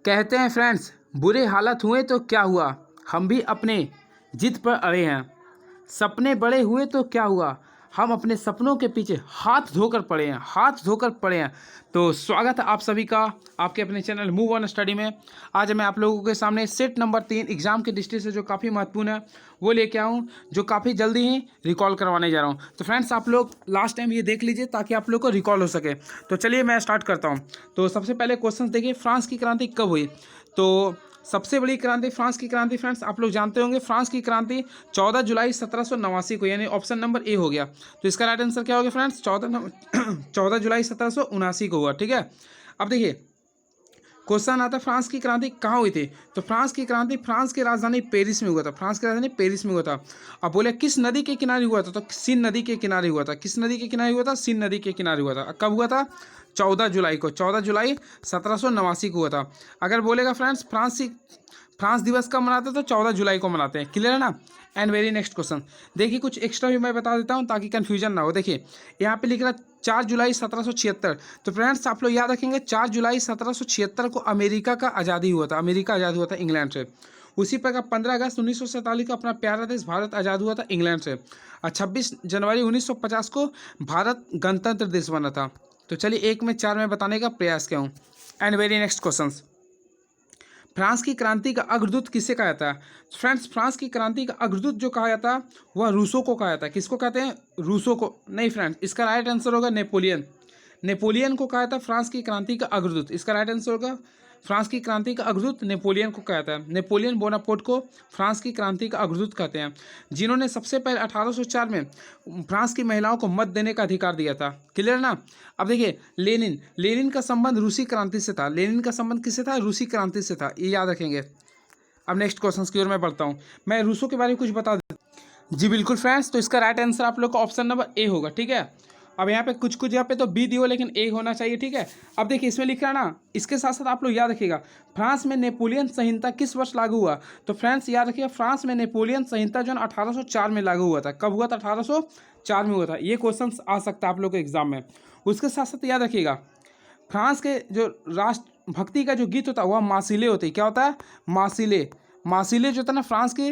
कहते हैं फ्रेंड्स, बुरे हालात हुए तो क्या हुआ, हम भी अपने जिद पर अड़े हैं। सपने बड़े हुए तो क्या हुआ, हम अपने सपनों के पीछे हाथ धोकर पड़े हैं, हाथ धोकर पड़े हैं। तो स्वागत है आप सभी का आपके अपने चैनल मूव ऑन स्टडी में। आज मैं आप लोगों के सामने सेट नंबर 3 एग्जाम की दृष्टि से जो काफ़ी महत्वपूर्ण है वो लेके आऊँ, जो काफ़ी जल्दी ही रिकॉल करवाने जा रहा हूँ। तो फ्रेंड्स, आप लोग लास्ट टाइम ये देख लीजिए ताकि आप लोग को रिकॉल हो सके। तो चलिए मैं स्टार्ट करता हूँ। तो सबसे पहले क्वेश्चन देखिए, फ्रांस की क्रांति कब हुई। तो सबसे बड़ी क्रांति, फ्रांस की क्रांति फ्रेंड्स आप लोग जानते होंगे, फ्रांस की क्रांति 14 जुलाई 1789 को, यानी ऑप्शन नंबर ए हो गया। तो इसका राइट आंसर क्या हो गया फ्रेंड्स, 14 जुलाई 1779 को हुआ। ठीक है, अब देखिए क्वेश्चन आता है फ्रांस की क्रांति कहाँ हुई थी। तो फ्रांस की क्रांति फ्रांस की राजधानी पेरिस में हुआ था, फ्रांस की राजधानी पेरिस में हुआ था। अब बोले किस नदी के किनारे हुआ था, तो सीन नदी के किनारे हुआ था। किस नदी के किनारे हुआ था, सीन नदी के किनारे हुआ था। कब हुआ था, 14 जुलाई को, 14 जुलाई 1789 को हुआ था। अगर बोलेगा फ्रेंड्स फ्रांस दिवस कब मनाते हैं, तो 14 जुलाई को मनाते हैं। क्लियर है ना। एंड वेरी नेक्स्ट क्वेश्चन देखिए, कुछ एक्स्ट्रा भी मैं बता देता हूँ ताकि कंफ्यूजन ना हो। देखिए यहाँ पे लिख रहा 4 जुलाई 1776। तो फ्रेंड्स आप लोग याद रखेंगे 4 जुलाई 1776 को अमेरिका का आज़ादी हुआ था, अमेरिका आज़ाद हुआ था इंग्लैंड से। उसी प्रकार 15 अगस्त 1947 को अपना प्यारा देश भारत आज़ाद हुआ था इंग्लैंड से। और 26 जनवरी 1950 को भारत गणतंत्र देश बना था। तो चलिए 1 में 4 में बताने का प्रयास किया हूँ। And very next question, France की क्रांति का अग्रदूत किसे कहा जाता है। फ्रेंड्स फ्रांस की क्रांति का अग्रदूत जो कहा जाता है वह रूसो को कहा जाता है। किसको कहते हैं, रूसो को नहीं फ्रेंड्स, इसका राइट आंसर होगा नेपोलियन। नेपोलियन को कहा जाता है फ्रांस की क्रांति का अग्रदूत। इसका राइट आंसर होगा फ्रांस की क्रांति का अग्रदूत नेपोलियन को कहता है। नेपोलियन बोनापार्ट को फ्रांस की क्रांति का अग्रदूत कहते हैं, जिन्होंने सबसे पहले 1804 में फ्रांस की महिलाओं को मत देने का अधिकार दिया था। क्लियर ना। अब देखिए लेनिन का संबंध रूसी क्रांति से था। लेनिन का संबंध किससे था, रूसी क्रांति से था, ये याद रखेंगे। अब नेक्स्ट क्वेश्चन की ओर मैं बढ़ता हूँ। मैं रूसो के बारे में कुछ बता देता। जी बिल्कुल फ्रेंड्स, तो इसका राइट आंसर आप लोग का ऑप्शन नंबर ए होगा। ठीक है, अब यहाँ पे कुछ यहाँ पे तो बी दियो, लेकिन ए होना चाहिए। ठीक है, अब देखिए इसमें लिख रहा है ना, इसके साथ साथ आप लोग याद रखिएगा फ्रांस में नेपोलियन संहिता किस वर्ष लागू हुआ। तो फ्रेंड्स याद रखिएगा फ्रांस में नेपोलियन संहिता जो है 1804 में लागू हुआ था। कब हुआ था, 1804 में हुआ था। ये क्वेश्चन आ सकता है आप लोग के एग्जाम में। उसके साथ साथ याद रखिएगा फ्रांस के जो राष्ट्रभक्ति का जो गीत होता है वह मार्सिले होती है। क्या होता है, मार्सिले। मार्सिले जो होता है ना फ्रांस के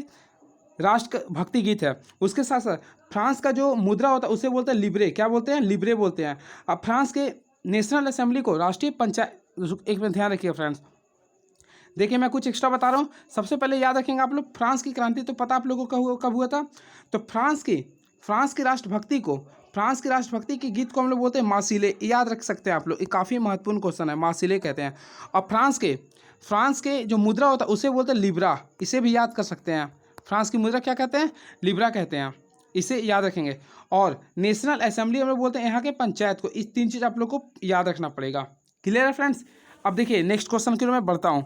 राष्ट्र भक्ति गीत है। उसके साथ साथ फ्रांस का जो मुद्रा होता है उसे बोलते हैं लिब्रे। क्या बोलते हैं, लिब्रे बोलते हैं। अब फ्रांस के नेशनल असेंबली को राष्ट्रीय पंचायत, एक मिनट ध्यान रखिए फ्रेंड्स। देखिए मैं कुछ एक्स्ट्रा बता रहा हूँ। सबसे पहले याद रखेंगे आप लोग फ्रांस की क्रांति तो पता आप लोगों को कब हुआ था। तो फ्रांस की राष्ट्रभक्ति के गीत को हम लोग बोलते हैं मार्सिले। याद रख सकते हैं आप लोग, ये काफ़ी महत्वपूर्ण क्वेश्चन है, मार्सिले कहते हैं। और फ्रांस के जो मुद्रा होता है उसे बोलते हैं लिब्रा, इसे भी याद कर सकते हैं। फ्रांस की मुद्रा क्या कहते हैं, लिब्रा कहते हैं, इसे याद रखेंगे। और नेशनल असेंबली हम लोग बोलते हैं यहाँ के पंचायत को। इस 3 चीज़ आप लोग को याद रखना पड़ेगा। क्लियर है फ्रेंड्स। अब देखिए नेक्स्ट क्वेश्चन की ओर मैं बढ़ता हूँ।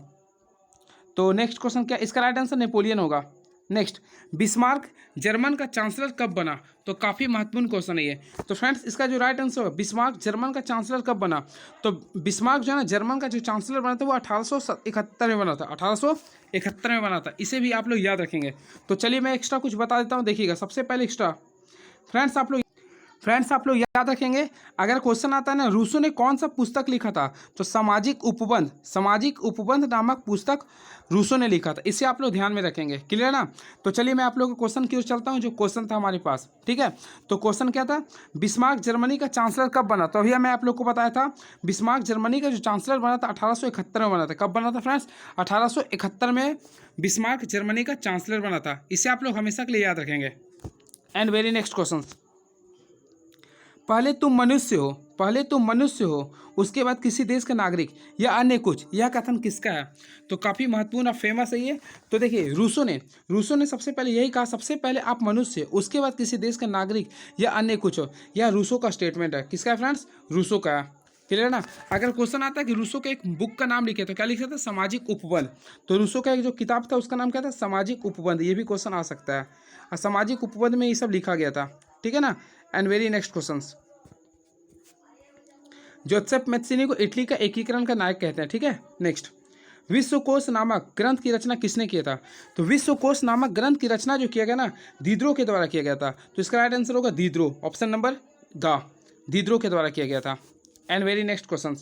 तो नेक्स्ट क्वेश्चन क्या, इसका राइट आंसर नेपोलियन होगा। नेक्स्ट, बिस्मार्क जर्मन का चांसलर कब बना। तो काफ़ी महत्वपूर्ण क्वेश्चन है ये। तो फ्रेंड्स इसका जो राइट आंसर होगा बिस्मार्क जर्मन का चांसलर कब बना। तो बिस्मार्क जो है ना जर्मन का जो चांसलर बना था वो 1871 में बना था, 1871 में बना था। इसे भी आप लोग याद रखेंगे। तो चलिए मैं एक्स्ट्रा कुछ बता देता हूँ। देखिएगा सबसे पहले एक्स्ट्रा फ्रेंड्स आप लोग याद रखेंगे, अगर क्वेश्चन आता है ना रूसो ने कौन सा पुस्तक लिखा था, तो सामाजिक उपबंध नामक पुस्तक रूसो ने लिखा था। इसे आप लोग ध्यान में रखेंगे। क्लियर ना। तो चलिए मैं आप लोगों को क्वेश्चन की ओर चलता हूँ, जो क्वेश्चन था हमारे पास। ठीक है, तो क्वेश्चन क्या था, बिस्मार्क जर्मनी का चांसलर कब बना। तो अभी मैं आप लोग को बताया था बिस्मार्क जर्मनी का जो चांसलर बना था 1871 में बना था। कब बना था फ्रेंड्स, 1871 में बिस्मार्क जर्मनी का चांसलर बना था। इसे आप लोग हमेशा के लिए याद रखेंगे। एंड वेरी नेक्स्ट क्वेश्चन, पहले तुम मनुष्य हो उसके बाद किसी देश का नागरिक या अन्य कुछ, यह कथन किसका है। तो काफ़ी महत्वपूर्ण और फेमस है ये। तो देखिए रूसो ने सबसे पहले यही कहा, सबसे पहले आप मनुष्य उसके बाद किसी देश का नागरिक या अन्य कुछ हो। यह रूसो का स्टेटमेंट है। किसका है फ्रेंड्स, रूसो का है। क्लियर ना। अगर क्वेश्चन आता है कि रूसो के एक बुक का नाम लिखे तो क्या लिखा था, सामाजिक उपबंध। तो रूसो का एक जो किताब था उसका नाम क्या था, सामाजिक उपबंध। ये भी क्वेश्चन आ सकता है, और सामाजिक उपबंध में ये सब लिखा गया था। ठीक है ना। And very next question, Joseph मैत्सिनी को इटली का एकीकरण का नायक कहते हैं। ठीक है, नेक्स्ट, विश्वकोश नामक ग्रंथ की रचना किसने किया था। तो विश्वकोश नामक ग्रंथ की रचना जो किया गया ना, दीद्रो के द्वारा किया गया था। तो इसका राइट आंसर होगा दीद्रो, ऑप्शन नंबर ग, दीद्रो के द्वारा किया गया था। And very next question,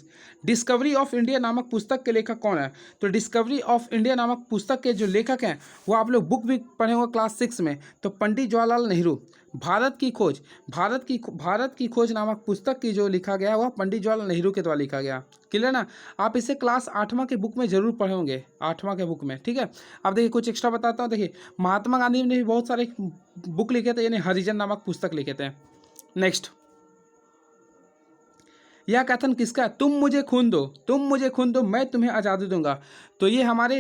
discovery of India नामक पुस्तक के लेखक कौन है? तो डिस्कवरी ऑफ इंडिया नामक पुस्तक के जो लेखक हैं वो आप लोग बुक भी पढ़े होंगे क्लास 6 में, तो पंडित जवाहरलाल नेहरू। भारत की खोज नामक पुस्तक की जो लिखा गया वह पंडित जवाहरलाल नेहरू के द्वारा लिखा गया। क्लियर ना? आप इसे क्लास 8वां के बुक में जरूर पढ़े होंगे, 8वां के बुक में, ठीक है। अब देखिए कुछ एक्स्ट्रा बताता हूँ। देखिए महात्मा गांधी ने भी बहुत सारे बुक लिखे थे, यानी हरिजन नामक पुस्तक लिखे थे। नेक्स्ट, यह कथन किसका है? तुम मुझे खून दो मैं तुम्हें आज़ादी दूंगा। तो ये हमारे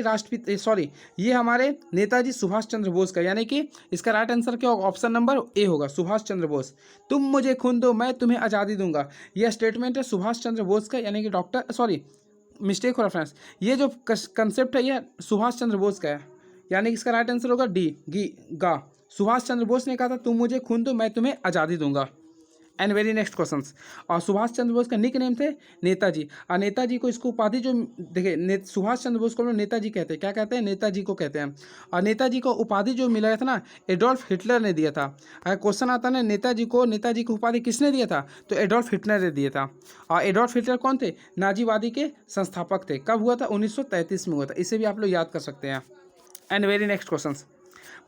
ये हमारे नेताजी सुभाष चंद्र बोस का, यानी कि इसका राइट आंसर क्या होगा? ऑप्शन नंबर ए होगा, सुभाष चंद्र बोस। तुम मुझे खून दो मैं तुम्हें आज़ादी दूंगा, यह स्टेटमेंट है सुभाष चंद्र बोस का, यानी कि मिस्टेक हो रहा फ्रेंड्स, ये जो कंसेप्ट है यह सुभाष चंद्र बोस का है, यानी कि इसका राइट आंसर होगा गा। सुभाष चंद्र बोस ने कहा था तुम मुझे खून दो मैं तुम्हें आज़ादी दूंगा। एंड वेरी नेक्स्ट क्वेश्चन, और सुभाष चंद्र बोस का निक नेम थे नेताजी, और नेताजी को इसको उपाधि जो देखिए सुभाष चंद्र बोस को नेताजी कहते हैं, क्या कहते हैं? नेताजी को कहते हैं। और नेताजी को उपाधि जो मिला था ना, एडोल्फ हिटलर ने दिया था। अगर क्वेश्चन आता ना नेताजी को उपाधि किसने दिया था? तो एडोल्फ हिटलर ने दिया था। और एडोल्फ हिटलर कौन थे? नाजीवादी के संस्थापक थे। कब हुआ था? 1933 में हुआ था। इसे भी आप लोग याद कर सकते हैं। And very next question,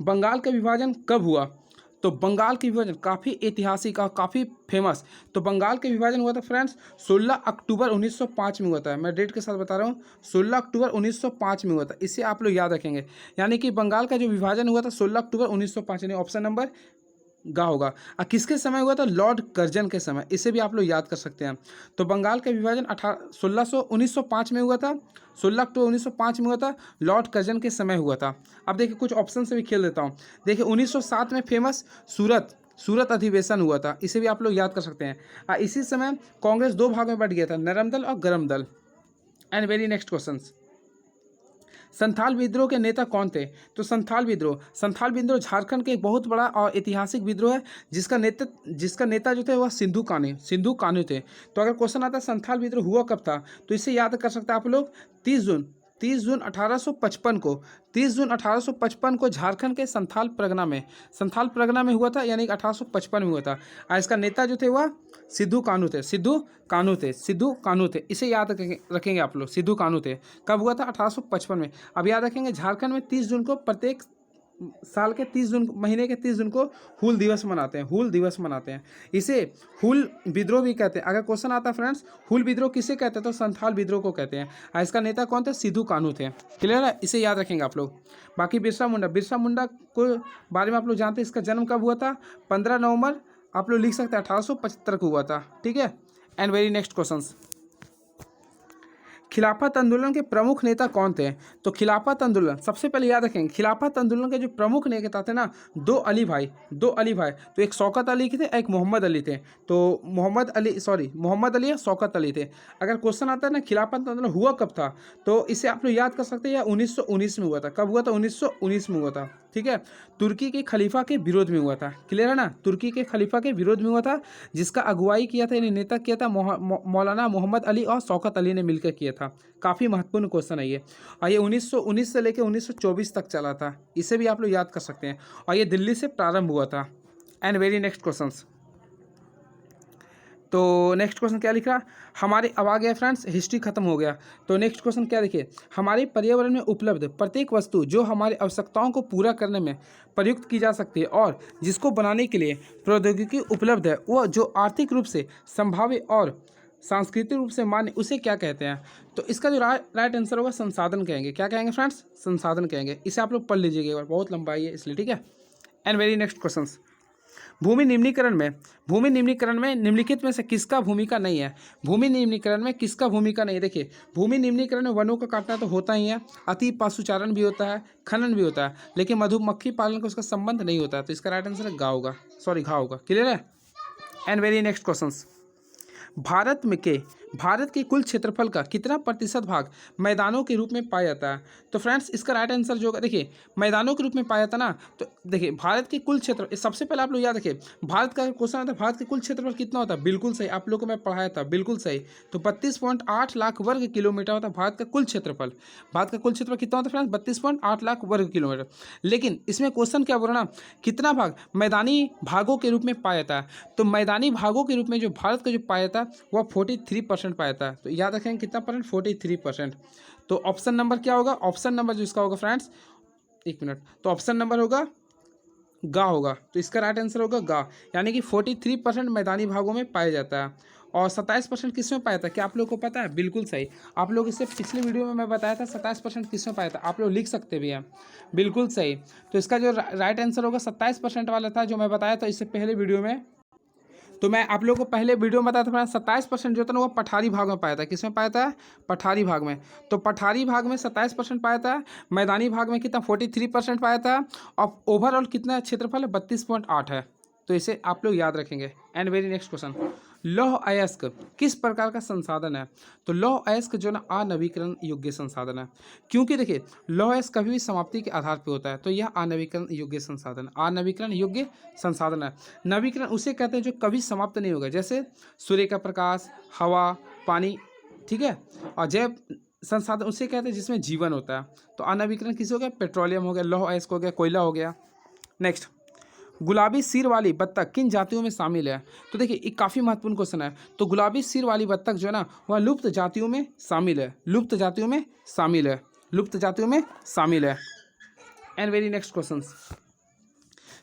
Bengal का विभाजन कब हुआ? तो बंगाल के विभाजन काफ़ी ऐतिहासिक और काफ़ी फेमस। तो बंगाल के विभाजन हुआ था फ्रेंड्स 16 अक्टूबर 1905 में हुआ था। मैं डेट के साथ बता रहा हूँ, 16 अक्टूबर 1905 में हुआ था। इसे आप लोग याद रखेंगे, यानी कि बंगाल का जो विभाजन हुआ था 16 अक्टूबर 1905, यानी ऑप्शन नंबर गा होगा। और किसके समय हुआ था? लॉर्ड कर्जन के समय। इसे भी आप लोग याद कर सकते हैं। तो बंगाल का विभाजन 1905 में हुआ था, 16 अक्टूबर 1905 में हुआ था, लॉर्ड कर्जन के समय हुआ था। अब देखिए कुछ ऑप्शन से भी खेल देता हूँ। देखिए 1907 में फेमस सूरत अधिवेशन हुआ था। इसे भी आप लोग याद कर सकते हैं। इसी समय कांग्रेस 2 भाग में बट गया था, नरम दल और गरम दल। And very next question, Santhal विद्रोह के नेता कौन थे? तो संथाल विद्रोह झारखंड के एक बहुत बड़ा और ऐतिहासिक विद्रोह है, जिसका नेता जो थे वह सिंधु कान्हू थे। तो अगर क्वेश्चन आता है संथाल विद्रोह हुआ कब था, तो इसे याद कर सकते हैं आप लोग 30 जून 1855 को झारखंड के संथाल परगना में हुआ था, यानी 1855 में हुआ था। और इसका नेता जो थे वह सिद्धू कान्हू थे। इसे याद रखेंगे आप लोग, सिद्धू कान्हू थे। कब हुआ था? 1855 में। अब याद रखेंगे झारखंड में 30 जून को, प्रत्येक साल के 30 जून महीने के 30 जून को हूल दिवस मनाते हैं। इसे हूल विद्रोह भी कहते हैं। अगर क्वेश्चन आता है फ्रेंड्स हूल विद्रोह किसे कहते हैं, तो संथाल विद्रोह को कहते हैं। और इसका नेता कौन थे? सिद्धू कान्हू थे। क्लियर है? इसे याद रखेंगे आप लोग। बाकी बिरसा मुंडा को बारे में आप लोग जानते हैं, इसका जन्म कब हुआ था? 15 नवंबर आप लोग लिख सकते हैं 1875 को हुआ था। ठीक है। एंड वेरी नेक्स्ट क्वेश्चन, खिलाफत आंदोलन के प्रमुख नेता कौन थे? तो खिलाफत आंदोलन, सबसे पहले याद रखेंगे खिलाफत आंदोलन के जो प्रमुख नेता थे ना, दो अली भाई। तो एक शौकत अली थे, एक मोहम्मद अली थे। तो मोहम्मद अली या शौकत अली थे। अगर क्वेश्चन आता है ना खिलाफत आंदोलन हुआ कब था, तो इसे आप लोग याद कर सकते हैं, 1919 में हुआ था। कब हुआ था? 1919 में हुआ था। ठीक है। तुर्की के खलीफा के विरोध में हुआ था। क्लियर है ना? तुर्की के खलीफा के विरोध में हुआ था, जिसका अगुवाई किया था, यानी नेता किया था मौलाना मोहम्मद अली और शौकत अली ने मिलकर किया था। काफ़ी महत्वपूर्ण क्वेश्चन है ये। और ये 1919 से लेकर 1924 तक चला था। इसे भी आप लोग याद कर सकते हैं। और ये दिल्ली से प्रारंभ हुआ था। एंड वेरी नेक्स्ट क्वेश्चन, तो नेक्स्ट क्वेश्चन क्या लिख रहा? हमारे अब आ गया फ्रेंड्स, हिस्ट्री खत्म हो गया। तो नेक्स्ट क्वेश्चन क्या देखिए, हमारे पर्यावरण में उपलब्ध प्रत्येक वस्तु जो हमारी आवश्यकताओं को पूरा करने में प्रयुक्त की जा सकती है और जिसको बनाने के लिए प्रौद्योगिकी उपलब्ध है, वह जो आर्थिक रूप से संभाव्य और सांस्कृतिक रूप से मान्य, उसे क्या कहते हैं? तो इसका जो राइट आंसर होगा संसाधन कहेंगे। क्या कहेंगे फ्रेंड्स? संसाधन कहेंगे। इसे आप लोग पढ़ लीजिएगा एक बार, बहुत लंबाई है इसलिए। ठीक है। एंड वेरी नेक्स्ट क्वेश्चन, भूमि निम्नीकरण में निम्नलिखित में से किसका भूमिका नहीं है? भूमि निम्नीकरण में किसका भूमिका नहीं है? देखिए भूमि निम्नीकरण में वनों का काटना तो होता ही है, अति पशुचारण भी होता है, खनन भी होता है, लेकिन मधुमक्खी पालन का उसका संबंध नहीं होता है। तो इसका राइट आंसर है घा होगा। क्लियर है? And very next question, Bharat में के भारत के कुल क्षेत्रफल का कितना प्रतिशत भाग मैदानों के रूप में पाया जाता है? तो फ्रेंड्स इसका राइट आंसर जो होगा, देखिए मैदानों के रूप में पाया जाता ना, तो देखिए भारत के कुल क्षेत्र, सबसे पहले आप लोग याद रखिए, भारत का क्वेश्चन आता है भारत के कुल क्षेत्रफल कितना होता है, बिल्कुल सही, आप लोग को मैं पढ़ाया था, बिल्कुल सही। तो 32.8 लाख वर्ग किलोमीटर होता है भारत का कुल क्षेत्रफल। भारत का कुल क्षेत्रफल कितना होता है फ्रेंड्स? 32.8 लाख वर्ग किलोमीटर। लेकिन इसमें क्वेश्चन क्या बोल रहा ना, कितना भाग मैदानी भागों के रूप में पाया जाता है? तो मैदानी भागों के रूप में जो भारत का जो पाया जाता है वह 43% पाया जाता है। तो याद रखेंगे कितना परसेंट? 43%। तो ऑप्शन नंबर क्या होगा? ऑप्शन नंबर जो इसका होगा फ्रेंड्स, एक मिनट, तो ऑप्शन नंबर होगा गा होगा। तो इसका राइट आंसर होगा गा, यानी कि 43% मैदानी भागों में पाया जाता है और 27% किस में पाया था? क्या आप लोग को पता है? बिल्कुल सही, आप लोग इससे पिछले वीडियो में मैं बताया था 27% किस में पाया था, आप लोग लिख सकते भी हैं, बिल्कुल सही। तो इसका जो राइट आंसर होगा 27% वाला था जो मैं बताया था इससे पहले वीडियो में। तो मैं आप लोगों को पहले वीडियो में बताया था 27% जो था ना वो पठारी भाग में पाया था। किस में पाया था? पठारी भाग में। तो पठारी भाग में 27% पाया था, मैदानी भाग में कितना? 43% पाया था, और ओवरऑल कितना क्षेत्रफल है? 32.8 है। तो इसे आप लोग याद रखेंगे। एंड वेरी नेक्स्ट क्वेश्चन, लौह अयस्क किस प्रकार का संसाधन है? तो लौह अयस्क जो ना अनवीकरण योग्य संसाधन है, क्योंकि देखिए लौह अयस्क कभी भी समाप्ति के आधार पर होता है, तो यह अनवीकरण योग्य संसाधन, अनवीकरण योग्य संसाधन है। नवीकरण उसे कहते हैं जो कभी समाप्त नहीं होगा, जैसे सूर्य का प्रकाश, हवा, पानी, ठीक है। और जैव संसाधन उसे कहते हैं जिसमें जीवन होता है। तो अनवीकरण किसे हो गया? पेट्रोलियम हो गया, लौह अयस्क हो गया, कोयला हो गया। नेक्स्ट, गुलाबी सिर वाली बत्तख किन जातियों में शामिल है? तो देखिए एक काफ़ी महत्वपूर्ण क्वेश्चन है। तो गुलाबी सिर वाली बत्तख जो है ना वह लुप्त जातियों में शामिल है, लुप्त जातियों में शामिल है, लुप्त जातियों में शामिल है। एंड वेरी नेक्स्ट क्वेश्चन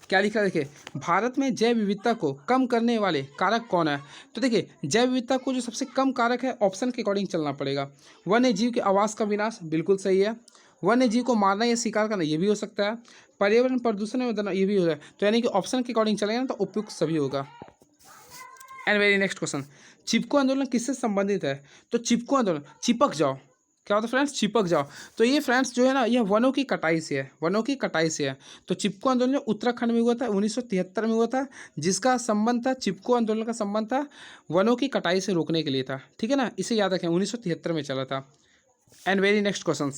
क्या लिखा है? देखिए भारत में जैव विविधता को कम करने वाले कारक कौन है? तो देखिए जैव विविधता को जो सबसे कम कारक है, ऑप्शन के अकॉर्डिंग चलना पड़ेगा। वन्य जीव के आवास का विनाश, बिल्कुल सही है। वन्य जीव को मारना या शिकार करना, ये भी हो सकता है। पर्यावरण प्रदूषण में बदलना, ये भी हो रहा है। तो यानी कि ऑप्शन के अकॉर्डिंग चलेगा ना तो उपयुक्त सभी होगा। एंड वेरी नेक्स्ट क्वेश्चन, चिपको आंदोलन किससे संबंधित है? तो चिपको आंदोलन, चिपक जाओ, क्या होता है फ्रेंड्स? चिपक जाओ। तो ये फ्रेंड्स जो है ना यह वनों की कटाई से है, वनों की कटाई से है। तो चिपको आंदोलन जो उत्तराखंड में हुआ था 1973 में हुआ था, जिसका संबंध था, चिपको आंदोलन का संबंध था वनों की कटाई से रोकने के लिए था, ठीक है ना। इसे याद रखें, 1973 में चला था। एंड वेरी नेक्स्ट क्वेश्चन,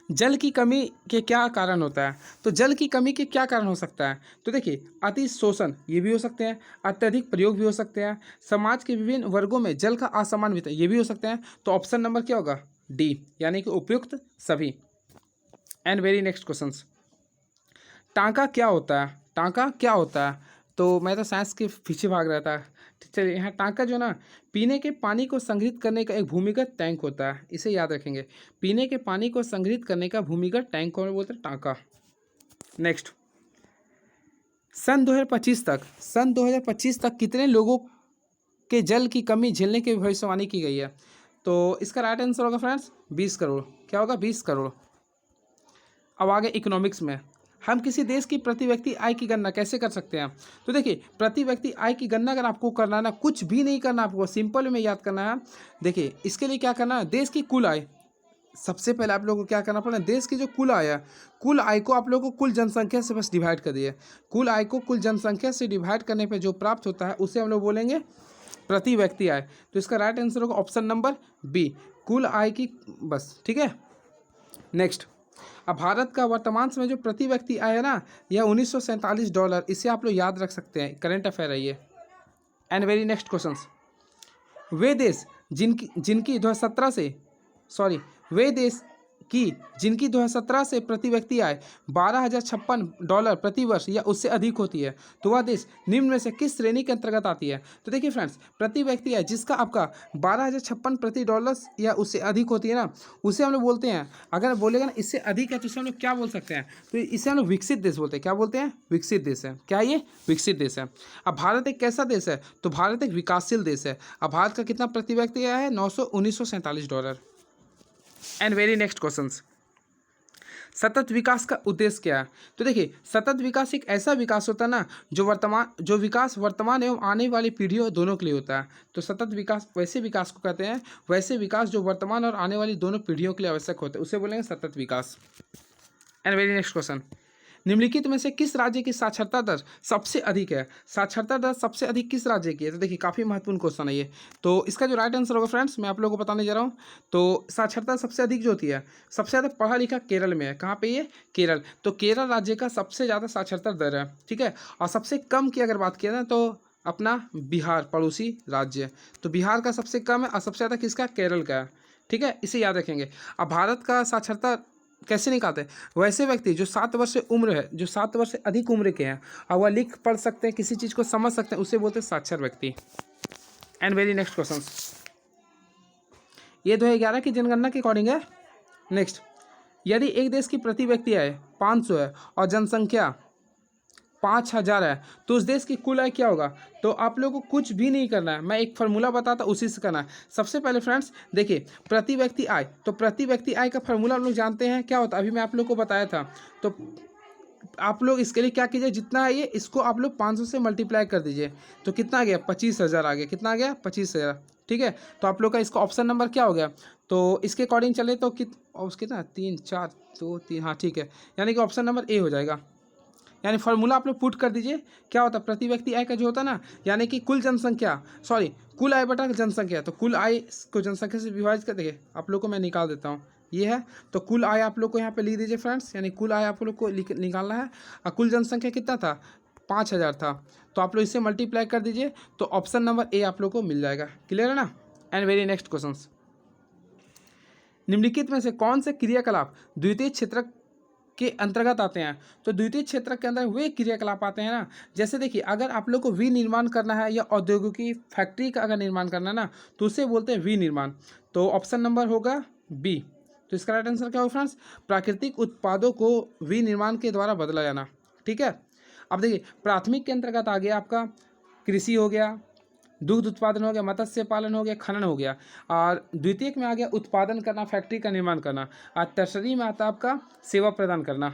जल की कमी के क्या कारण होता है? तो जल की कमी के क्या कारण हो सकता है? तो देखिए अति शोषण, ये भी हो सकते हैं, अत्यधिक प्रयोग भी हो सकते हैं, समाज के विभिन्न वर्गों में जल का असमान वितरण, ये भी हो सकते हैं। तो ऑप्शन नंबर क्या होगा? डी, यानी कि उपयुक्त सभी। एंड वेरी नेक्स्ट क्वेश्चन, टांका क्या होता है? टांका क्या होता है? तो मैं तो साइंस के पीछे भाग रहा था। चलिए यहाँ टांका जो ना पीने के पानी को संग्रहित करने का एक भूमिगत टैंक होता है, इसे याद रखेंगे। पीने के पानी को संग्रहित करने का भूमिगत टैंक कौन बोलते हैं? टांका। नेक्स्ट, सन 2025 तक कितने लोगों के जल की कमी झेलने की भविष्यवाणी की गई है? तो इसका राइट आंसर होगा फ्रेंड्स 20 करोड़। क्या होगा? 20 करोड़। अब आगे इकोनॉमिक्स में, हम किसी देश की प्रति व्यक्ति आय की गणना कैसे कर सकते हैं? तो देखिए प्रति व्यक्ति आय की गणना अगर आपको करना है ना, कुछ भी नहीं करना, आपको सिंपल में याद करना है। देखिए इसके लिए क्या करना है? देश की कुल आय, सबसे पहले आप लोगों को क्या करना पड़ेगा? देश की जो कुल आय है, कुल आय को आप लोगों को कुल जनसंख्या से बस डिवाइड कर दिए। कुल आय को कुल जनसंख्या से डिवाइड करने पे जो प्राप्त होता है उसे हम लोग बोलेंगे प्रति व्यक्ति आय। तो इसका राइट आंसर होगा ऑप्शन नंबर बी, कुल आय की, बस, ठीक है। नेक्स्ट, अब भारत का वर्तमान समय जो प्रति व्यक्ति आय है ना, यह $1947, इसे आप लोग याद रख सकते हैं, करंट अफेयर है ये। एंड वेरी नेक्स्ट क्वेश्चन, वे देश जिनकी 2017 से, सॉरी, वे देश की जिनकी 2017 से प्रति व्यक्ति आय $12,056 प्रति वर्ष या उससे अधिक होती है, तो वह देश निम्न में से किस श्रेणी के अंतर्गत आती है? तो देखिए फ्रेंड्स, प्रति व्यक्ति आय जिसका आपका $12,056 प्रति डॉलर या उससे अधिक होती है ना, उसे हम लोग बोलते हैं, अगर बोलेगा ना इससे अधिक है तो इसे हम लोग क्या बोल सकते हैं? तो इसे हम लोग विकसित देश बोलते हैं। क्या बोलते हैं? विकसित देश है। क्या ये? विकसित देश है। अब भारत एक कैसा देश है? तो भारत एक विकासशील देश है। अब भारत का कितना प्रति व्यक्ति आय है? $1947। एंड वेरी नेक्स्ट क्वेश्चंस, सतत विकास का उद्देश्य क्या है? तो देखिए सतत विकास एक ऐसा विकास होता है ना जो विकास वर्तमान एवं आने वाली पीढ़ियों दोनों के लिए होता है। तो सतत विकास वैसे विकास को कहते हैं, वैसे विकास जो वर्तमान और आने वाली दोनों पीढ़ियों के लिए आवश्यक होते हैं, उसे बोलेंगे सतत विकास। एंड वेरी नेक्स्ट क्वेश्चन, निम्नलिखित में से किस राज्य की साक्षरता दर सबसे अधिक है? साक्षरता दर सबसे अधिक किस राज्य की है? तो देखिए काफ़ी महत्वपूर्ण क्वेश्चन है ये। तो इसका जो राइट आंसर होगा फ्रेंड्स, मैं आप लोगों को बताने जा रहा हूँ। तो साक्षरता सबसे अधिक जो होती है, सबसे ज़्यादा पढ़ा लिखा केरल में है। कहाँ पे ये? केरल। तो केरल राज्य का सबसे ज़्यादा साक्षरता दर है, ठीक है। और सबसे कम की अगर बात किया जाए तो अपना बिहार, पड़ोसी राज्य। तो बिहार का सबसे कम है और सबसे ज़्यादा किसका? केरल का है, ठीक है। इसे याद रखेंगे। अब भारत का साक्षरता कैसे निकालते हैं? वैसे व्यक्ति जो 7 वर्ष से उम्र है, जो 7 वर्ष से अधिक उम्र के हैं और वह लिख पढ़ सकते हैं, किसी चीज़ को समझ सकते हैं, उसे बोलते हैं साक्षर व्यक्ति। एंड वेरी नेक्स्ट क्वेश्चन, ये 2011 की जनगणना के अकॉर्डिंग है। नेक्स्ट, यदि एक देश की प्रति व्यक्ति आय 500 है और जनसंख्या 5000 है तो उस देश की कुल आय क्या होगा? तो आप लोगों को कुछ भी नहीं करना है, मैं एक फार्मूला बताता उसी से करना है। सबसे पहले फ्रेंड्स देखिए, प्रति व्यक्ति आय, तो प्रति व्यक्ति आय का फार्मूला हम लोग जानते हैं क्या होता है, अभी मैं आप लोग को बताया था। तो आप लोग इसके लिए क्या कीजिए, जितना है ये, इसको आप लोग 500 से मल्टीप्लाई कर दीजिए। तो कितना आ गया? 25,000 आ गया। कितना आ गया? 25,000, ठीक है। तो आप लोग का इसका ऑप्शन नंबर क्या हो गया? तो इसके अकॉर्डिंग चले तो कितना 3 4 2 3, हाँ ठीक है, यानी कि ऑप्शन नंबर ए हो जाएगा। यानी फार्मूला आप लोग पुट कर दीजिए, क्या होता है प्रति व्यक्ति आय का जो होता है ना, यानी कि कुल जनसंख्या, सॉरी कुल आय बटा जनसंख्या। तो कुल आय को जनसंख्या से विभाजित कर देखिए, आप लोग को मैं निकाल देता हूँ, ये है। तो कुल आय आप लोग को यहाँ पे लिख दीजिए फ्रेंड्स, यानी कुल आय आप लोग को निकालना है। और कुल जनसंख्या कितना था? 5000 था। तो आप लोग इससे मल्टीप्लाई कर दीजिए, तो ऑप्शन नंबर ए आप लोग को मिल जाएगा। क्लियर है ना? एंड वेरी नेक्स्ट क्वेश्चन, निम्नलिखित में से कौन से क्रियाकलाप द्वितीय क्षेत्र के अंतर्गत आते हैं? तो द्वितीय क्षेत्र के अंदर वे क्रियाकलाप आते हैं ना, जैसे देखिए अगर आप लोग को विनिर्माण करना है या औद्योगिक फैक्ट्री का अगर निर्माण करना है ना, तो उसे बोलते हैं विनिर्माण। तो ऑप्शन नंबर होगा बी। तो इसका राइट आंसर क्या होगा फ्रेंड्स? प्राकृतिक उत्पादों को विनिर्माण के द्वारा बदला जाना, ठीक है। अब देखिए प्राथमिक के अंतर्गत आ गया आपका कृषि हो गया, दुग्ध उत्पादन हो गया, मत्स्य पालन हो गया, खनन हो गया। और द्वितीयक में आ गया उत्पादन करना, फैक्ट्री का निर्माण करना। और टर्सरी में आता है आपका सेवा प्रदान करना।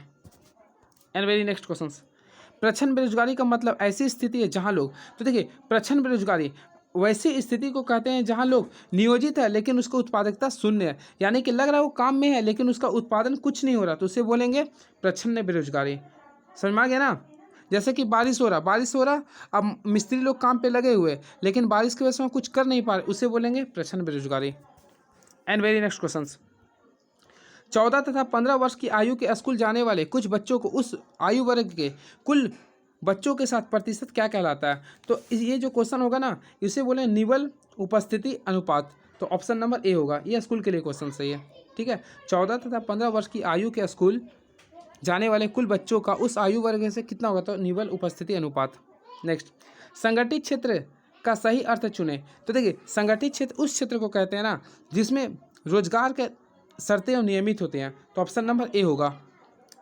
एंड वेरी नेक्स्ट क्वेश्चन, प्रच्छन्न बेरोजगारी का मतलब ऐसी स्थिति है जहां लोग, तो देखिए प्रच्छन्न बेरोजगारी वैसी स्थिति को कहते हैं जहां लोग नियोजित है लेकिन उसका उत्पादकता शून्य है, यानी कि लग रहा है वो काम में है लेकिन उसका उत्पादन कुछ नहीं हो रहा, तो उसे बोलेंगे प्रच्छन्न बेरोजगारी। समझ में आ गया ना? जैसे कि बारिश हो रहा, अब मिस्त्री लोग काम पे लगे हुए लेकिन बारिश की वजह से वो कुछ कर नहीं पा रहे, उसे बोलेंगे प्रच्छन्न बेरोजगारी। एंड वेरी नेक्स्ट क्वेश्चन, 14 तथा 15 वर्ष की आयु के स्कूल जाने वाले कुछ बच्चों को उस आयु वर्ग के कुल बच्चों के साथ प्रतिशत क्या कहलाता है? तो ये जो क्वेश्चन होगा ना, इसे बोले निवल उपस्थिति अनुपात। तो ऑप्शन नंबर ए होगा, ये स्कूल के लिए क्वेश्चन सही है, ठीक है। 14 तथा 15 वर्ष की आयु के स्कूल जाने वाले कुल बच्चों का उस आयु वर्ग से कितना होगा? तो निवल उपस्थिति अनुपात। नेक्स्ट, संगठित क्षेत्र का सही अर्थ चुने। तो देखिए संगठित क्षेत्र उस क्षेत्र को कहते हैं ना जिसमें रोजगार के शर्तें नियमित होती हैं। तो ऑप्शन नंबर ए होगा,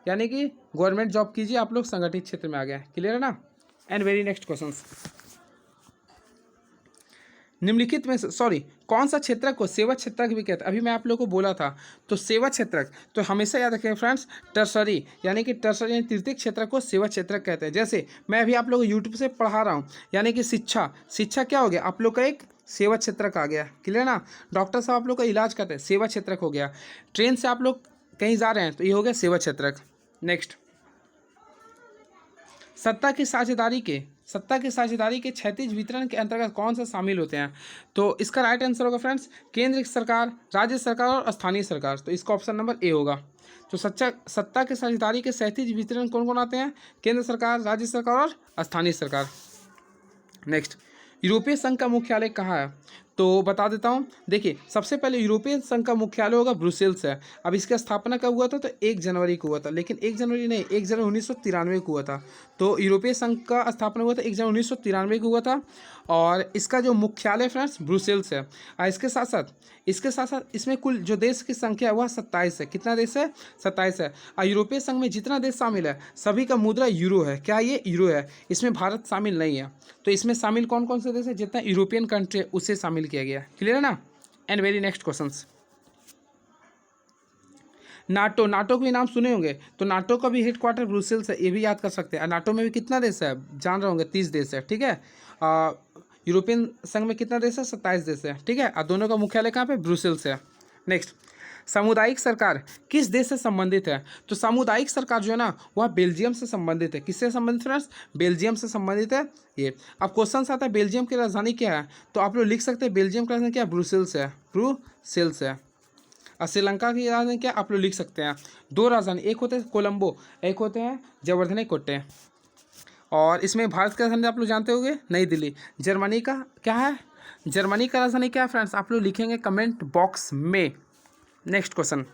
यानी कि गवर्नमेंट जॉब कीजिए आप लोग, संगठित क्षेत्र में आ गया। क्लियर है ना? एंड वेरी नेक्स्ट क्वेश्चन, निम्नलिखित में सॉरी कौन सा क्षेत्रक को सेवा क्षेत्रक भी कहते हैं? अभी मैं आप लोगों को बोला था। तो सेवा क्षेत्रक तो हमेशा याद रखें फ्रेंड्स, टर्सरी यानी कि टर्सरी तृतीयक क्षेत्रक को सेवा क्षेत्रक कहते हैं। जैसे मैं अभी आप लोगों को यूट्यूब से पढ़ा रहा हूँ, यानी कि शिक्षा क्या हो गया आप लोग का? एक सेवा क्षेत्रक आ गया। क्लियर ना? डॉक्टर साहब आप लोग का इलाज करते हैं, सेवा क्षेत्रक हो गया। ट्रेन से आप लोग कहीं जा रहे हैं तो ये हो गया सेवा क्षेत्रक। नेक्स्ट, सत्ता की साझेदारी के क्षैतिज वितरण के अंतर्गत कौन सा शामिल होते हैं? तो इसका राइट आंसर होगा फ्रेंड्स केंद्र सरकार, राज्य सरकार और स्थानीय सरकार। तो इसका ऑप्शन नंबर ए होगा। तो सत्ता के साझेदारी के क्षैतिज वितरण कौन कौन आते हैं? केंद्र सरकार, राज्य सरकार और स्थानीय सरकार। नेक्स्ट, यूरोपीय संघ का मुख्यालय कहाँ है? तो बता देता हूँ। देखिए सबसे पहले यूरोपीय संघ का मुख्यालय होगा ब्रुसेल्स है। अब इसकी स्थापना कब हुआ था? तो 1 जनवरी को हुआ था, लेकिन 1 जनवरी नहीं, 1 जनवरी 1993 को हुआ था। तो यूरोपीय संघ का स्थापना हुआ था 1 जनवरी 1993 को हुआ था। और इसका जो मुख्यालय फ्रेंड्स ब्रुसेल्स है। और इसके साथ साथ इसमें कुल जो देश की संख्या है वह 27 है। कितना देश है? 27 है। और यूरोपीय संघ में जितना देश शामिल है सभी का मुद्रा यूरो है। क्या ये यूरो है? इसमें भारत शामिल नहीं है। तो इसमें शामिल कौन कौन से देश है? जितना यूरोपियन कंट्री है उसे शामिल किया गया। क्लियर है ना? And very next questions, NATO का भी नाम सुने होंगे। तो नाटो का भी हेडक्वार्टर ब्रुसेल्स है, ये भी याद कर सकते हैं। नाटो में भी कितना देश है जान रहे होंगे? 30 देश है, ठीक है। यूरोपियन संघ में कितना देश है? 27 देश है, ठीक है। और दोनों का मुख्यालय कहाँ पे? ब्रुसेल्स है। नेक्स्ट, सामुदायिक सरकार किस देश से संबंधित है? तो सामुदायिक सरकार जो है ना वह बेल्जियम से संबंधित है। किससे संबंधित फ्रेंड्स? बेल्जियम से संबंधित है ये। अब क्वेश्चन आता है बेल्जियम की राजधानी क्या है? तो आप लोग लिख सकते हैं बेल्जियम की राजधानी क्या है? ब्रुसेल्स है, ब्रुसेल्स है। और श्रीलंका की राजधानी क्या आप लोग लिख सकते हैं? दो राजधानी, एक होते हैं कोलंबो, एक होते हैं जवर्धने कोट्टे। और इसमें भारत का राजधानी आप लोग जानते होंगे नई दिल्ली। जर्मनी का क्या है? जर्मनी का राजधानी क्या है फ्रेंड्स? आप लोग लिखेंगे कमेंट बॉक्स में। नेक्स्ट क्वेश्चन,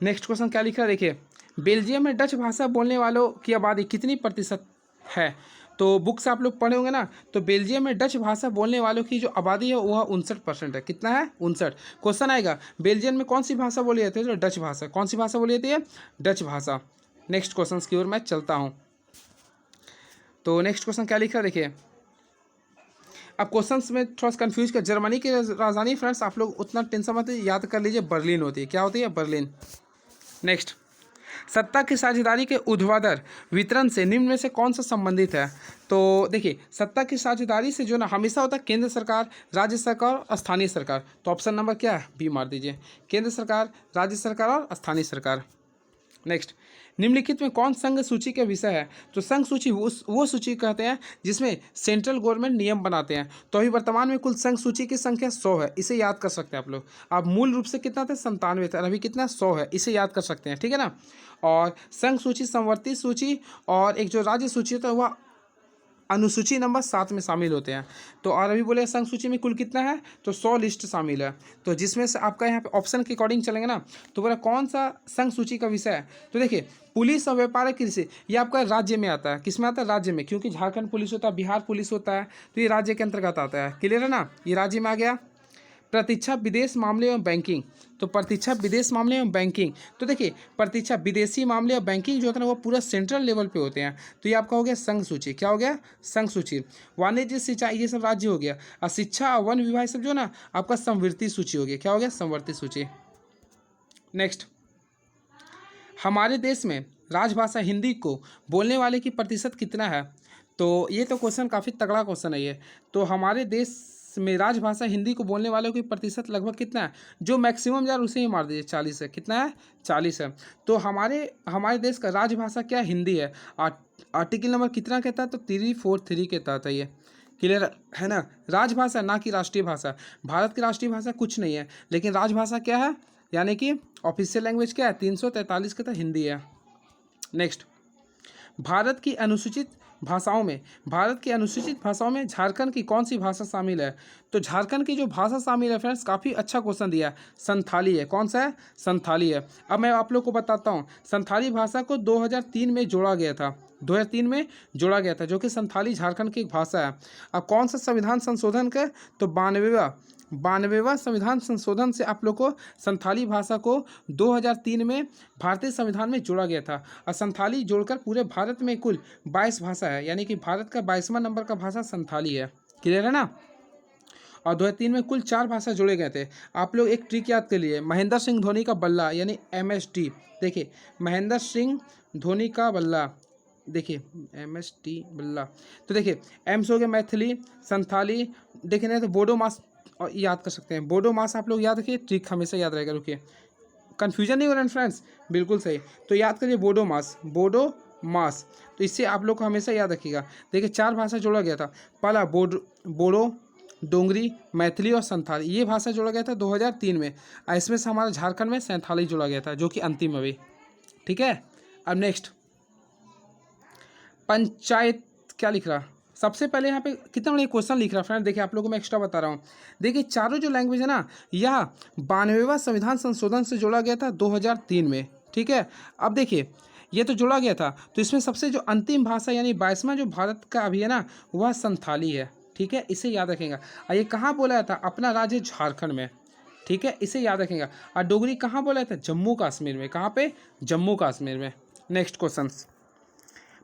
नेक्स्ट क्वेश्चन क्या लिखा है देखिए, बेल्जियम में डच भाषा बोलने वालों की आबादी कितनी प्रतिशत है? तो बुक से आप लोग पढ़े होंगे ना, तो बेल्जियम में डच भाषा बोलने वालों की जो आबादी है वह 59% है। कितना है? 59। क्वेश्चन आएगा बेल्जियम में कौन सी भाषा बोली जाती है? तो डच भाषा। कौन सी भाषा बोली जाती है? डच भाषा। नेक्स्ट क्वेश्चन की ओर मैं चलता हूँ। तो नेक्स्ट क्वेश्चन क्या लिखा है देखिए, अब क्वेश्चंस में थोड़ा सा कंफ्यूज कर। जर्मनी की राजधानी फ्रेंड्स आप लोग उतना टेंशन मत, याद कर लीजिए, बर्लिन होती है। क्या होती है? बर्लिन। नेक्स्ट, सत्ता की साझेदारी के ऊर्ध्वाधर वितरण से निम्न में से कौन सा संबंधित है? तो देखिए सत्ता की साझेदारी से जो ना हमेशा होता है केंद्र सरकार, राज्य सरकार और स्थानीय सरकार। तो ऑप्शन नंबर क्या है? बी मार दीजिए, केंद्र सरकार, राज्य सरकार और स्थानीय सरकार। नेक्स्ट, निम्नलिखित में कौन संघ सूची के विषय है? तो संघ सूची वो सूची कहते हैं जिसमें सेंट्रल गवर्नमेंट नियम बनाते हैं। तो अभी वर्तमान में कुल संघ सूची की संख्या 100 है, इसे याद कर सकते हैं आप लोग। आप मूल रूप से कितना थे? 97 थे, अभी कितना? 100 है, इसे याद कर सकते हैं, ठीक है ना। और संघ सूची, संवर्ती सूची और एक जो राज्य सूची होता है वह अनुसूची नंबर 7 में शामिल होते हैं। तो और अभी बोले संघ सूची में कुल कितना है? तो 100 लिस्ट शामिल है। तो जिसमें से आपका यहाँ पे ऑप्शन के अकॉर्डिंग चलेंगे ना, तो बोला कौन सा संघ सूची का विषय है? तो देखिए पुलिस और व्यापारिक कृषि ये आपका राज्य में आता है। किस में आता है? राज्य में, क्योंकि झारखंड पुलिस होता है, बिहार पुलिस होता है, तो ये राज्य के अंतर्गत आता है। क्लियर है ना, ये राज्य में आ गया। प्रतीक्षा विदेश मामले एवं बैंकिंग, तो प्रतीक्षा विदेश मामले एवं बैंकिंग, तो देखिए प्रतीक्षा विदेशी मामले और बैंकिंग जो होता है ना वो पूरा सेंट्रल लेवल पे होते हैं। तो ये आपका हो गया संघ सूची। क्या हो गया? संघ सूची। वाणिज्य, सिंचाई ये सब राज्य हो गया, और शिक्षा और वन विभाग सब जो ना आपका संवर्ती सूची हो गया। क्या हो गया? संवर्ती सूची। नेक्स्ट, हमारे देश में राजभाषा हिंदी को बोलने वाले की प्रतिशत कितना है? तो ये तो क्वेश्चन काफ़ी तगड़ा क्वेश्चन है ये। तो हमारे देश में राजभाषा हिंदी को बोलने वालों की प्रतिशत लगभग कितना है? जो मैक्सिमम यार उसे ही मार दीजिए, 40 है। कितना है? 40 है। तो हमारे देश का राजभाषा क्या? हिंदी है। आर्टिकल नंबर कितना कहता है? तो 343 के तहत है ये। क्लियर है ना। राजभाषा ना कि राष्ट्रीय भाषा। भारत की राष्ट्रीय भाषा कुछ नहीं है, लेकिन राजभाषा क्या है? यानी कि ऑफिशियल लैंग्वेज क्या है? 343 के तहत हिंदी है। नेक्स्ट, भारत की अनुसूचित भाषाओं में झारखंड की कौन सी भाषा शामिल है? तो झारखंड की जो भाषा शामिल है फ्रेंड्स, काफ़ी अच्छा क्वेश्चन दिया है, संथाली है। कौन सा है? संथाली है। अब मैं आप लोग को बताता हूँ, संथाली भाषा को 2003 में जोड़ा गया था, 2003 में जोड़ा गया था, जो कि संथाली झारखंड की एक भाषा है। अब कौन सा संविधान संशोधन का? तो 92वां संविधान संशोधन से आप लोग को संथाली भाषा को 2003 में भारतीय संविधान में जोड़ा गया था। और संथाली जोड़कर पूरे भारत में कुल 22 भाषा है, यानी कि भारत का 22वां नंबर का भाषा संथाली है। क्लियर है ना। और 2003 में कुल 4 भाषा जोड़े गए थे। आप लोग एक ट्रिक याद कर लिए, महेंद्र सिंह धोनी का बल्ला यानी MST। देखिए महेंद्र सिंह धोनी का बल्ला, देखिए MST बल्ला। तो देखिए एम्स हो गया मैथिली, संथाली, देखिए नहीं तो बोडो मास और याद कर सकते हैं। बोडो मास आप लोग याद रखिए, ट्रिक हमेशा याद रहेगा। रुकिए, कन्फ्यूजन नहीं हो रहा है फ्रेंड्स, बिल्कुल सही। तो याद करिए बोडो मास। तो इससे आप लोग को हमेशा याद रखिएगा। देखिए 4 भाषा जोड़ा गया था। पहला बोडो, डोंगरी, मैथिली और संथाली, ये भाषा जोड़ा गया था 2003 में। और इसमें से हमारा झारखंड में संथाली जोड़ा गया था, जो कि अंतिम अभी। ठीक है। अब नेक्स्ट, पंचायत क्या लिख रहा? सबसे पहले यहाँ पे कितना बड़ा क्वेश्चन लिख रहा है फ्रेंड, देखिए आप लोगों को मैं एक्स्ट्रा बता रहा हूँ। देखिए चारों जो लैंग्वेज है ना, यह 92वां संविधान संशोधन से जोड़ा गया था 2003 में। ठीक है। अब देखिए ये तो जोड़ा गया था, तो इसमें सबसे जो अंतिम भाषा यानी 22वां जो भारत का अभी है ना, वह संथाली है। ठीक है, इसे याद रखेंगे। और ये कहाँ बोला जाता? अपना राज्य झारखंड में। ठीक है, इसे याद रखेंगे। और डोगरी कहाँ बोला जाता? जम्मू कश्मीर में। कहाँ पे? जम्मू कश्मीर में। नेक्स्ट क्वेश्चन,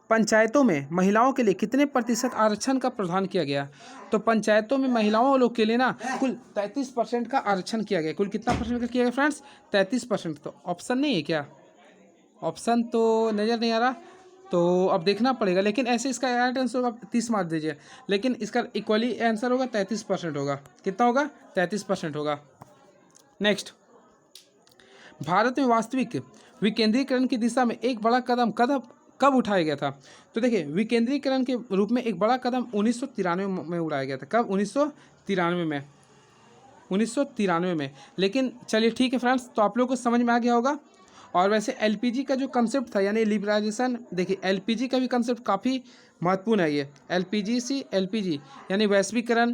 पंचायतों में महिलाओं के लिए कितने प्रतिशत आरक्षण का प्रावधान किया गया? तो पंचायतों में महिलाओं लोग के लिए ना कुल 33% का आरक्षण किया गया। कुल कितना परसेंट का किया गया फ्रेंड्स? 33%। तो ऑप्शन नहीं है क्या? ऑप्शन तो नज़र नहीं आ रहा, तो अब देखना पड़ेगा। लेकिन ऐसे इसका राइट आंसर होगा, 30 मार्क दीजिए, लेकिन इसका इक्वली आंसर होगा 33% होगा। कितना होगा? 33% होगा। नेक्स्ट, भारत में वास्तविक विकेंद्रीकरण की दिशा में एक बड़ा कदम कब उठाया गया था? तो देखिए, विकेंद्रीकरण के रूप में एक बड़ा कदम 1993 में उठाया गया था। कब? 1993 में। लेकिन चलिए ठीक है फ्रेंड्स, तो आप लोग को समझ में आ गया होगा। और वैसे एलपीजी का जो कंसेप्ट था यानी लिबरलाइजेशन, देखिए एलपीजी का भी कंसेप्ट काफ़ी महत्वपूर्ण है। ये एलपीजी यानी वैश्वीकरण,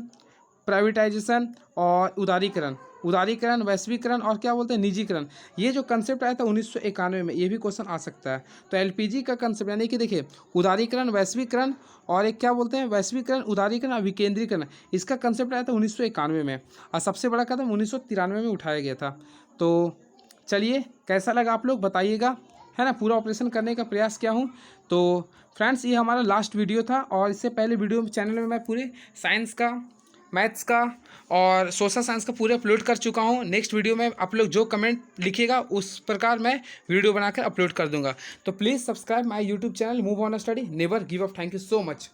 प्राइवेटाइजेशन और उदारीकरण, वैश्वीकरण और क्या बोलते हैं, निजीकरण। ये जो कंसेप्ट आया था 1991 में, ये भी क्वेश्चन आ सकता है। तो एलपीजी का कंसेप्ट यानी कि देखिए उदारीकरण, वैश्वीकरण और एक क्या बोलते हैं, वैश्वीकरण, उदारीकरण और विकेंद्रीकरण, इसका कंसेप्ट आया था 1991 में और सबसे बड़ा कदम 1993 में उठाया गया था। तो चलिए, कैसा लगा आप लोग बताइएगा, है ना। पूरा ऑपरेशन करने का प्रयास किया हूँ। तो फ्रेंड्स, ये हमारा लास्ट वीडियो था और इससे पहले वीडियो चैनल में मैं पूरे साइंस का, मैथ्स का और सोशल साइंस का पूरे अपलोड कर चुका हूँ। नेक्स्ट वीडियो में आप लोग जो कमेंट लिखिएगा उस प्रकार मैं वीडियो बनाकर अपलोड कर दूंगा। तो please subscribe my YouTube channel move on study, never give up. Thank you so much.